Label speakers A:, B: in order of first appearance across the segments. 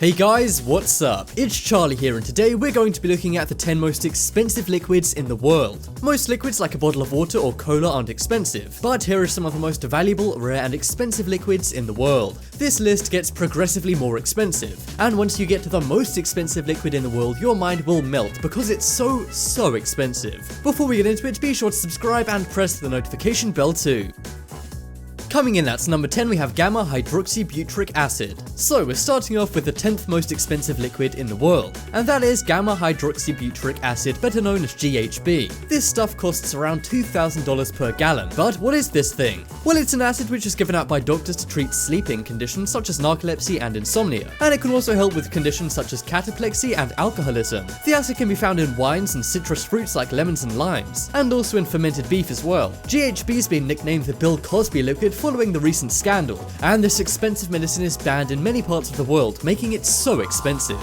A: Hey guys, what's up? It's Charlie here, and today we're going to be looking at the 10 most expensive liquids in the world. Most liquids like a bottle of water or cola aren't expensive, but here are some of the most valuable, rare and expensive liquids in the world. This list gets progressively more expensive, and once you get to the most expensive liquid in the world, your mind will melt because it's so expensive. Before we get into it, be sure to subscribe and press the notification bell too. Coming in at number 10, we have gamma hydroxybutyric acid. So we're starting off with the 10th most expensive liquid in the world, and that is gamma hydroxybutyric acid, better known as GHB. This stuff costs around $2,000 per gallon. But what is this thing? Well, it's an acid which is given out by doctors to treat sleeping conditions such as narcolepsy and insomnia, and it can also help with conditions such as cataplexy and alcoholism. The acid can be found in wines and citrus fruits like lemons and limes, and also in fermented beef as well. GHB has been nicknamed the Bill Cosby liquid following the recent scandal, and this expensive medicine is banned in many parts of the world, making it so expensive.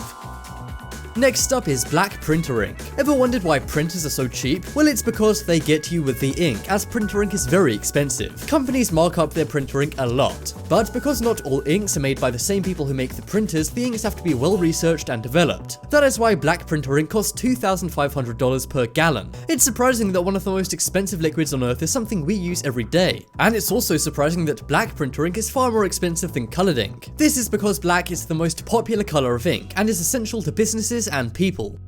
A: Next up is black printer ink. Ever wondered why printers are so cheap? Well, it's because they get you with the ink, as printer ink is very expensive. Companies mark up their printer ink a lot, but because not all inks are made by the same people who make the printers, the inks have to be well researched and developed. That is why black printer ink costs $2,500 per gallon. It's surprising that one of the most expensive liquids on earth is something we use every day. And it's also surprising that black printer ink is far more expensive than colored ink. This is because black is the most popular color of ink and is essential to businesses and people.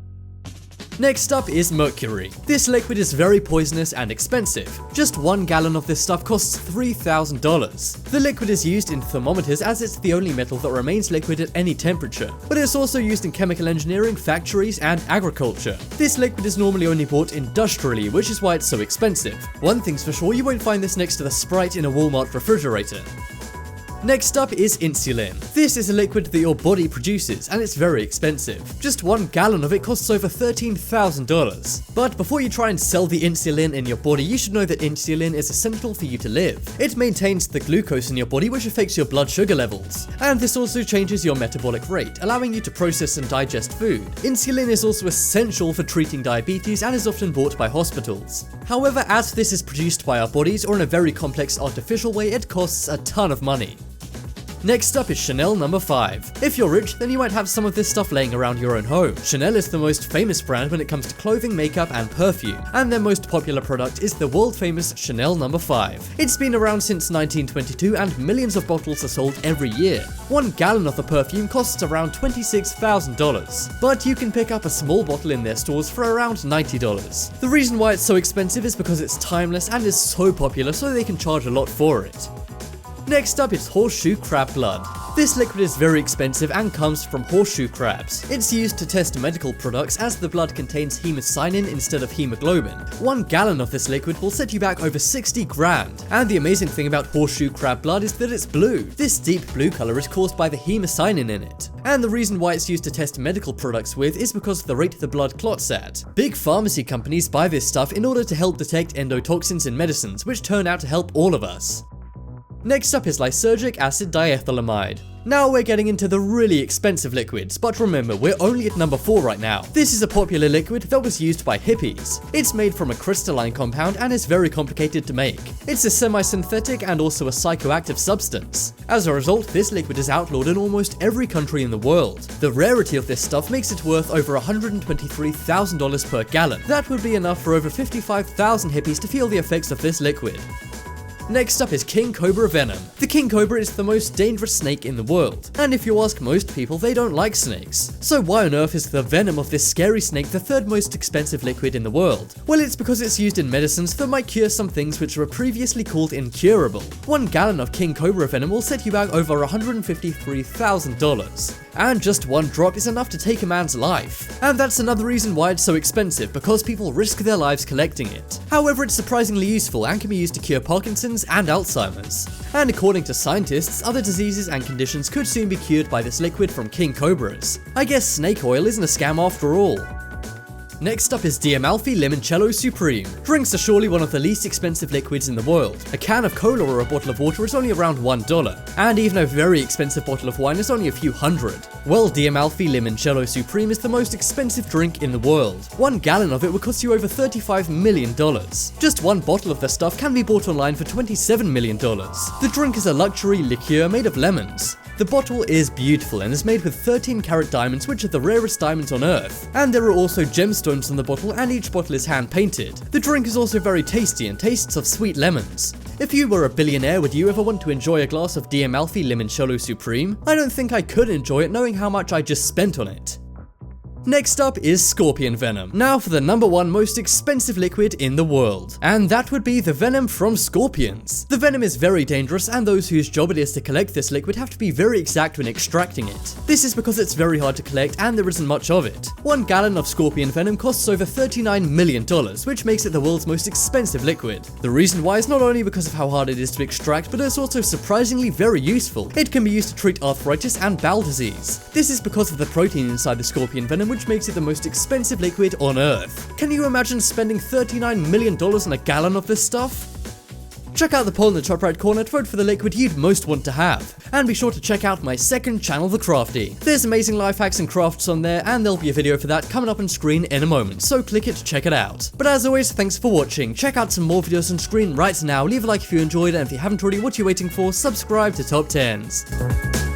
A: Next up is mercury. This liquid is very poisonous and expensive. Just 1 gallon of this stuff costs $3,000. The liquid is used in thermometers as it's the only metal that remains liquid at any temperature, but it's also used in chemical engineering, factories, and agriculture. This liquid is normally only bought industrially, which is why it's so expensive. One thing's for sure, you won't find this next to the Sprite in a Walmart refrigerator. Next up is insulin. This is a liquid that your body produces, and it's very expensive. Just 1 gallon of it costs over $13,000. But before you try and sell the insulin in your body, you should know that insulin is essential for you to live. It maintains the glucose in your body, which affects your blood sugar levels. And this also changes your metabolic rate, allowing you to process and digest food. Insulin is also essential for treating diabetes and is often bought by hospitals. However, as this is produced by our bodies or in a very complex artificial way, it costs a ton of money. Next up is Chanel No. 5. If you're rich, then you might have some of this stuff laying around your own home. Chanel is the most famous brand when it comes to clothing, makeup, and perfume, and their most popular product is the world-famous Chanel No. 5. It's been around since 1922, and millions of bottles are sold every year. 1 gallon of the perfume costs around $26,000, but you can pick up a small bottle in their stores for around $90. The reason why it's so expensive is because it's timeless and is so popular, so they can charge a lot for it. Next up is horseshoe crab blood. This liquid is very expensive and comes from horseshoe crabs. It's used to test medical products as the blood contains hemocyanin instead of hemoglobin. 1 gallon of this liquid will set you back over 60 grand. And the amazing thing about horseshoe crab blood is that it's blue. This deep blue color is caused by the hemocyanin in it. And the reason why it's used to test medical products with is because of the rate the blood clots at. Big pharmacy companies buy this stuff in order to help detect endotoxins in medicines, which turn out to help all of us. Next up is lysergic acid diethylamide. Now we're getting into the really expensive liquids, but remember, we're only at number 4 right now. This is a popular liquid that was used by hippies. It's made from a crystalline compound and is very complicated to make. It's a semi-synthetic and also a psychoactive substance. As a result, this liquid is outlawed in almost every country in the world. The rarity of this stuff makes it worth over $123,000 per gallon. That would be enough for over 55,000 hippies to feel the effects of this liquid. Next up is King Cobra Venom. The King Cobra is the most dangerous snake in the world, and if you ask most people, they don't like snakes. So why on earth is the venom of this scary snake the 3rd most expensive liquid in the world? Well, it's because it's used in medicines that might cure some things which were previously called incurable. 1 gallon of King Cobra Venom will set you back over $153,000. And just 1 drop is enough to take a man's life. And that's another reason why it's so expensive, because people risk their lives collecting it. However, it's surprisingly useful and can be used to cure Parkinson's and Alzheimer's. And according to scientists, other diseases and conditions could soon be cured by this liquid from king cobras. I guess snake oil isn't a scam after all. Next up is Limoncello Supreme. Drinks are surely one of the least expensive liquids in the world. A can of cola or a bottle of water is only around $1, and even a very expensive bottle of wine is only a few hundred. Well, Limoncello Supreme is the most expensive drink in the world. 1 gallon of it would cost you over $35 million. Just one bottle of the stuff can be bought online for $27 million. The drink is a luxury liqueur made of lemons. The bottle is beautiful and is made with 13-karat diamonds, which are the rarest diamonds on earth. And there are also gemstones on the bottle, and each bottle is hand-painted. The drink is also very tasty and tastes of sweet lemons. If you were a billionaire, would you ever want to enjoy a glass of Limoncello Supreme? I don't think I could enjoy it knowing how much I just spent on it. Next up is scorpion venom. Now for the number 1 most expensive liquid in the world, and that would be the venom from scorpions. The venom is very dangerous, and those whose job it is to collect this liquid have to be very exact when extracting it. This is because it's very hard to collect and there isn't much of it. 1 gallon of scorpion venom costs over $39 million, which makes it the world's most expensive liquid. The reason why is not only because of how hard it is to extract, but it's also surprisingly very useful. It can be used to treat arthritis and bowel disease. This is because of the protein inside the scorpion venom, which makes it the most expensive liquid on Earth. Can you imagine spending $39 million on a gallon of this stuff? Check out the poll in the top right corner to vote for the liquid you'd most want to have. And be sure to check out my second channel, The Crafty. There's amazing life hacks and crafts on there, and there'll be a video for that coming up on screen in a moment, so click it to check it out. But as always, thanks for watching. Check out some more videos on screen right now, leave a like if you enjoyed, and if you haven't already, what are you waiting for? Subscribe to Top 10s.